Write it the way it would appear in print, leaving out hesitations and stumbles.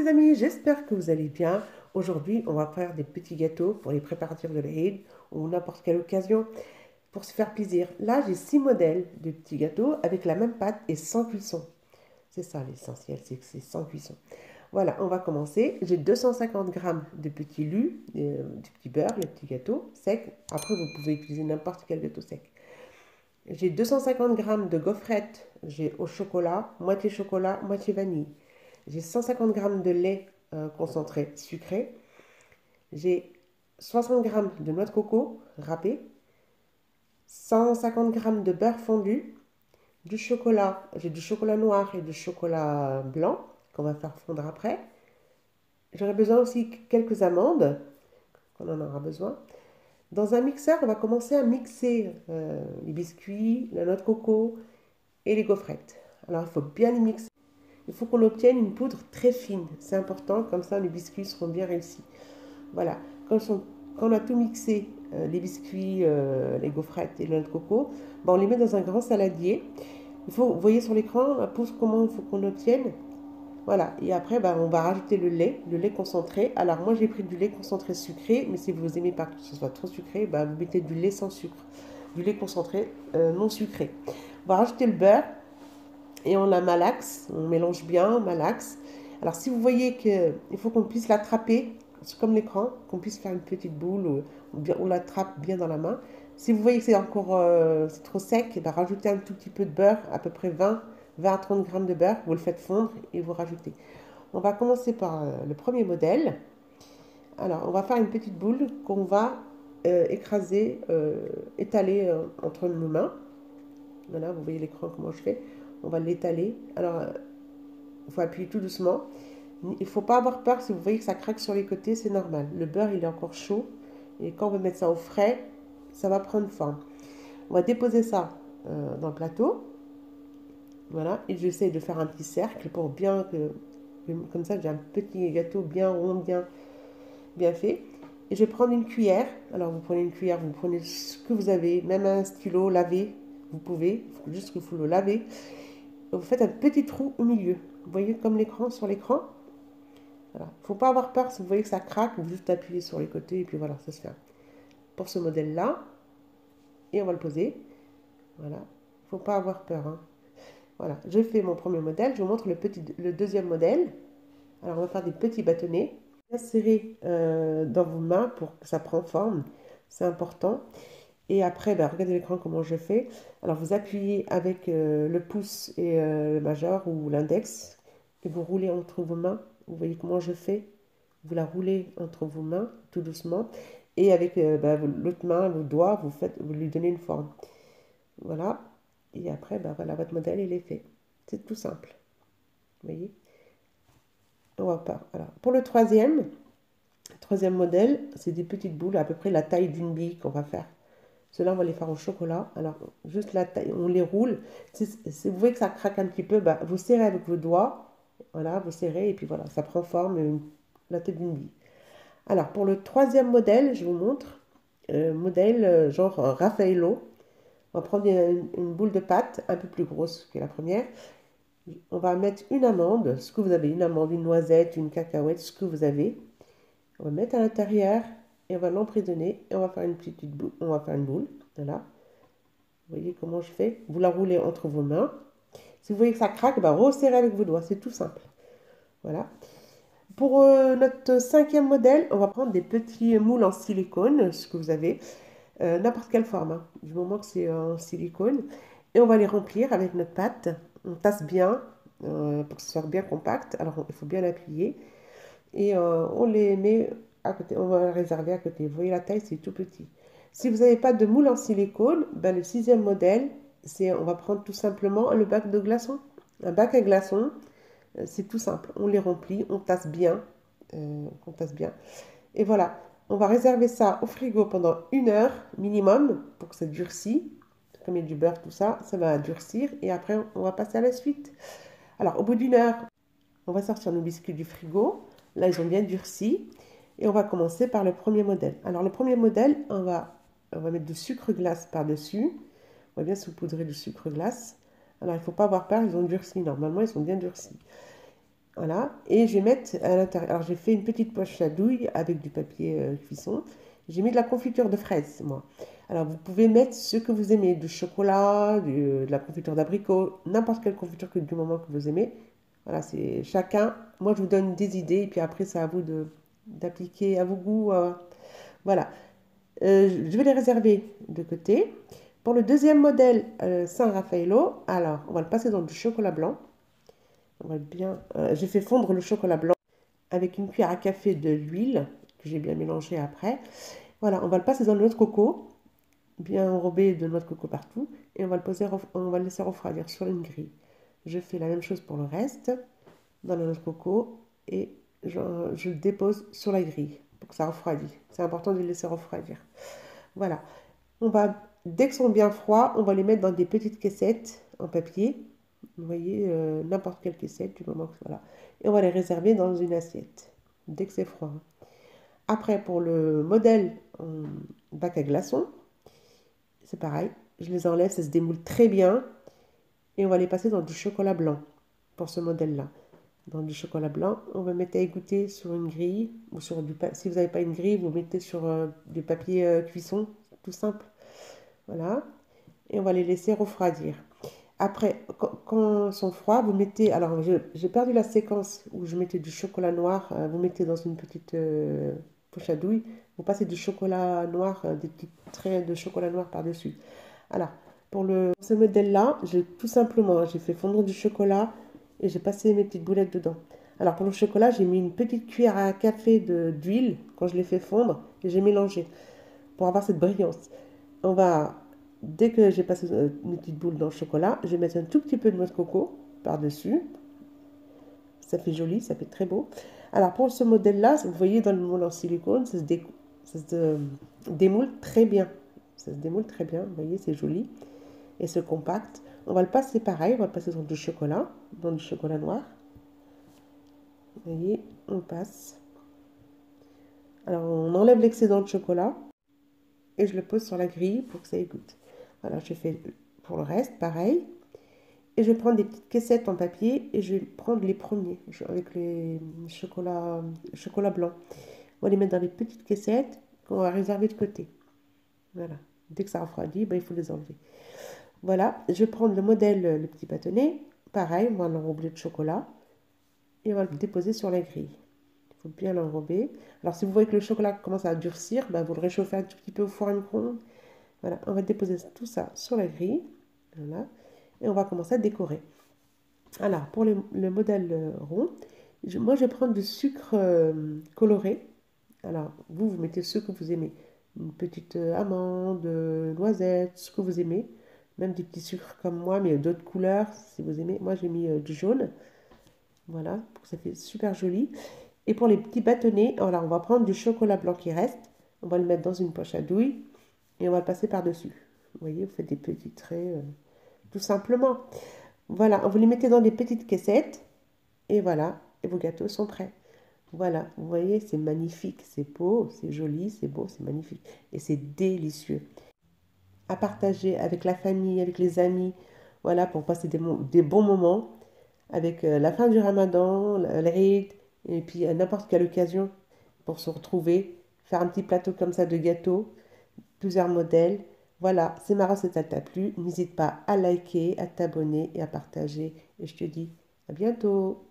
amis, j'espère que vous allez bien. Aujourd'hui, on va faire des petits gâteaux pour les préparatifs de l'Aïd ou n'importe quelle occasion pour se faire plaisir. Là, j'ai 6 modèles de petits gâteaux avec la même pâte et sans cuisson. C'est ça l'essentiel, c'est que c'est sans cuisson. Voilà, on va commencer. J'ai 250 grammes de petits lus, du petit beurre, les petits gâteaux secs. Après, vous pouvez utiliser n'importe quel gâteau sec. J'ai 250 grammes de gaufrettes, j'ai au chocolat, moitié vanille. J'ai 150 grammes de lait concentré sucré. J'ai 60 grammes de noix de coco râpée. 150 grammes de beurre fondu. Du chocolat, j'ai du chocolat noir et du chocolat blanc qu'on va faire fondre après. J'aurai besoin aussi quelques amandes, qu'on en aura besoin. Dans un mixeur, on va commencer à mixer les biscuits, la noix de coco et les gaufrettes. Alors, il faut bien les mixer. Il faut qu'on obtienne une poudre très fine. C'est important, comme ça les biscuits seront bien réussis. Voilà. Quand on a tout mixé, les biscuits, les gaufrettes et le noix de coco, ben, on les met dans un grand saladier. Vous voyez sur l'écran la poudre, comment il faut qu'on obtienne. Voilà. Et après, ben, on va rajouter le lait concentré. Alors moi, j'ai pris du lait concentré sucré, mais si vous n'aimez pas que ce soit trop sucré, ben, vous mettez du lait sans sucre. Du lait concentré non sucré. On va rajouter le beurre. Et on la malaxe, on mélange bien, on malaxe. Alors si vous voyez qu'il faut qu'on puisse l'attraper, c'est comme l'écran, qu'on puisse faire une petite boule ou bien on l'attrape bien dans la main. Si vous voyez que c'est encore c'est trop sec, et bien rajoutez un tout petit peu de beurre, à peu près 20 à 30 grammes de beurre, vous le faites fondre et vous rajoutez. On va commencer par le premier modèle. Alors on va faire une petite boule qu'on va écraser, étaler entre nos mains. Voilà, vous voyez l'écran comment je fais. On va l'étaler. Alors, il faut appuyer tout doucement. Il ne faut pas avoir peur si vous voyez que ça craque sur les côtés, c'est normal. Le beurre, il est encore chaud. Et quand on va mettre ça au frais, ça va prendre forme. On va déposer ça dans le plateau. Voilà. Et j'essaie de faire un petit cercle pour bien que... Comme ça, j'ai un petit gâteau bien rond, bien fait. Et je vais prendre une cuillère. Alors, vous prenez une cuillère, vous prenez ce que vous avez, même un stylo lavé. Vous pouvez, juste qu'il faut le laver. Vous faites un petit trou au milieu. Vous voyez comme l'écran sur l'écran. Voilà. Il ne faut pas avoir peur si vous voyez que ça craque, vous juste appuyer sur les côtés et puis voilà, ça se fait. Pour ce modèle-là, et on va le poser. Voilà. Il ne faut pas avoir peur. Hein. Voilà, je fais mon premier modèle. Je vous montre le deuxième modèle. Alors, on va faire des petits bâtonnets. Bien serrés dans vos mains pour que ça prenne forme. C'est important. Et après, ben, regardez l'écran comment je fais. Alors, vous appuyez avec le pouce et le majeur ou l'index et vous roulez entre vos mains. Vous voyez comment je fais? Vous la roulez entre vos mains tout doucement. Et avec ben, l'autre main, vos doigts, vous lui donnez une forme. Voilà. Et après, ben, voilà, votre modèle, il est fait. C'est tout simple. Vous voyez? On va pas. Alors, pour le troisième modèle, c'est des petites boules à peu près la taille d'une bille qu'on va faire. Ceux-là, on va les faire au chocolat. Alors, juste la taille, on les roule. Si vous voyez que ça craque un petit peu, bah, vous serrez avec vos doigts. Voilà, vous serrez et puis voilà, ça prend forme, la tête d'une bille. Alors, pour le troisième modèle, je vous montre. Modèle genre Raffaello. On va prendre une boule de pâte un peu plus grosse que la première. On va mettre une amande, ce que vous avez, une amande, une noisette, une cacahuète, ce que vous avez. On va mettre à l'intérieur et on va l'emprisonner et on va faire une petite boule. On va faire une boule. Voilà. Vous voyez comment je fais? Vous la roulez entre vos mains. Si vous voyez que ça craque, bah, resserrez avec vos doigts. C'est tout simple. Voilà. Pour notre cinquième modèle, on va prendre des petits moules en silicone, ce que vous avez, n'importe quelle forme, hein, du moment que c'est en silicone. Et on va les remplir avec notre pâte. On tasse bien pour que ce soit bien compact. Alors, il faut bien appuyer. Et on les met à côté. On va les réserver à côté. Vous voyez la taille, c'est tout petit. Si vous n'avez pas de moule en silicone, ben le sixième modèle, on va prendre tout simplement le bac de glaçons. Un bac à glaçons, c'est tout simple. On les remplit, on tasse bien. On tasse bien. Et voilà, on va réserver ça au frigo pendant 1 heure minimum pour que ça durcisse. Comme il y a du beurre, tout ça, ça va durcir. Et après, on va passer à la suite. Alors, au bout d'1 heure, on va sortir nos biscuits du frigo. Là, ils ont bien durci. Et on va commencer par le premier modèle. Alors, le premier modèle, on va mettre du sucre glace par-dessus. On va bien saupoudrer du sucre glace. Alors, il ne faut pas avoir peur, ils ont durci. Normalement, ils sont bien durcis. Voilà, et je vais mettre à l'intérieur. Alors j'ai fait une petite poche à douille avec du papier cuisson. J'ai mis de la confiture de fraises, moi. Alors vous pouvez mettre ce que vous aimez, du chocolat, de la confiture d'abricot, n'importe quelle confiture du moment que vous aimez. Voilà, c'est chacun. Moi je vous donne des idées et puis après c'est à vous d'appliquer à vos goûts. Voilà. Je vais les réserver de côté. Pour le deuxième modèle, San Raffaello, alors on va le passer dans du chocolat blanc. On va bien. J'ai fait fondre le chocolat blanc avec une cuillère à café de l'huile que j'ai bien mélangée après. Voilà, on va le passer dans le noix de coco, bien enrobé de noix de coco partout, et on va le laisser refroidir sur une grille. Je fais la même chose pour le reste, dans la noix de coco, et je le dépose sur la grille pour que ça refroidisse. C'est important de le laisser refroidir. Voilà. Dès qu'ils sont bien froids, on va les mettre dans des petites caissettes en papier. Vous voyez, n'importe quelle caissette du moment que voilà. Et on va les réserver dans une assiette dès que c'est froid. Après, pour le modèle en bac à glaçons, c'est pareil. Je les enlève, ça se démoule très bien. Et on va les passer dans du chocolat blanc pour ce modèle-là. Dans du chocolat blanc, on va mettre à égoutter sur une grille ou sur du papier. Si vous n'avez pas une grille, vous mettez sur du papier cuisson, tout simple. Voilà. Et on va les laisser refroidir. Après, quand ils sont froids, vous mettez. Alors, j'ai perdu la séquence où je mettais du chocolat noir. Vous mettez dans une petite poche à douille. Vous passez du chocolat noir, des petits traits de chocolat noir par-dessus. Alors, pour ce modèle-là, tout simplement, j'ai fait fondre du chocolat et j'ai passé mes petites boulettes dedans. Alors, pour le chocolat, j'ai mis une petite cuillère à café d'huile quand je l'ai fait fondre et j'ai mélangé pour avoir cette brillance. On va Dès que j'ai passé une petite boule dans le chocolat, je vais mettre un tout petit peu de noix de coco par-dessus. Ça fait joli, ça fait très beau. Alors pour ce modèle-là, vous voyez dans le moule en silicone, ça se démoule très bien. Ça se démoule très bien, vous voyez, c'est joli et c'est compact. On va le passer pareil, on va le passer dans du chocolat noir. Vous voyez, on passe. Alors on enlève l'excédent de chocolat et je le pose sur la grille pour que ça égoutte. Voilà, je fais pour le reste pareil. Et je vais prendre des petites caissettes en papier et je vais prendre les premiers avec les chocolat blanc. On va les mettre dans les petites caissettes qu'on va réserver de côté. Voilà. Dès que ça refroidit, ben, il faut les enlever. Voilà. Je vais prendre le modèle, le petit bâtonnet. Pareil, on va l'enrober de chocolat et on va le déposer sur la grille. Il faut bien l'enrober. Alors, si vous voyez que le chocolat commence à durcir, ben, vous le réchauffez un tout petit peu au four à micro-ondes. Voilà. On va déposer tout ça sur la grille. Voilà. Et on va commencer à décorer. Alors, pour le modèle rond, moi je vais prendre du sucre coloré. Alors, vous mettez ce que vous aimez. Une petite amande, noisette, ce que vous aimez. Même des petits sucres comme moi, mais d'autres couleurs si vous aimez. Moi j'ai mis du jaune. Voilà, pour que ça fait super joli. Et pour les petits bâtonnets, alors on va prendre du chocolat blanc qui reste. On va le mettre dans une poche à douille et on va le passer par-dessus. Vous voyez, vous faites des petits traits tout simplement. Voilà, vous les mettez dans des petites caissettes et voilà, et vos gâteaux sont prêts. Voilà, vous voyez, c'est magnifique, c'est beau, c'est joli, c'est beau, c'est magnifique et c'est délicieux. À partager avec la famille, avec les amis, voilà, pour passer des bons moments avec la fin du ramadan, l'Eid, et puis à n'importe quelle occasion pour se retrouver, faire un petit plateau comme ça de gâteaux, plusieurs modèles. Voilà, c'est ma recette, elle t'a plu. N'hésite pas à liker, à t'abonner et à partager. Et je te dis à bientôt.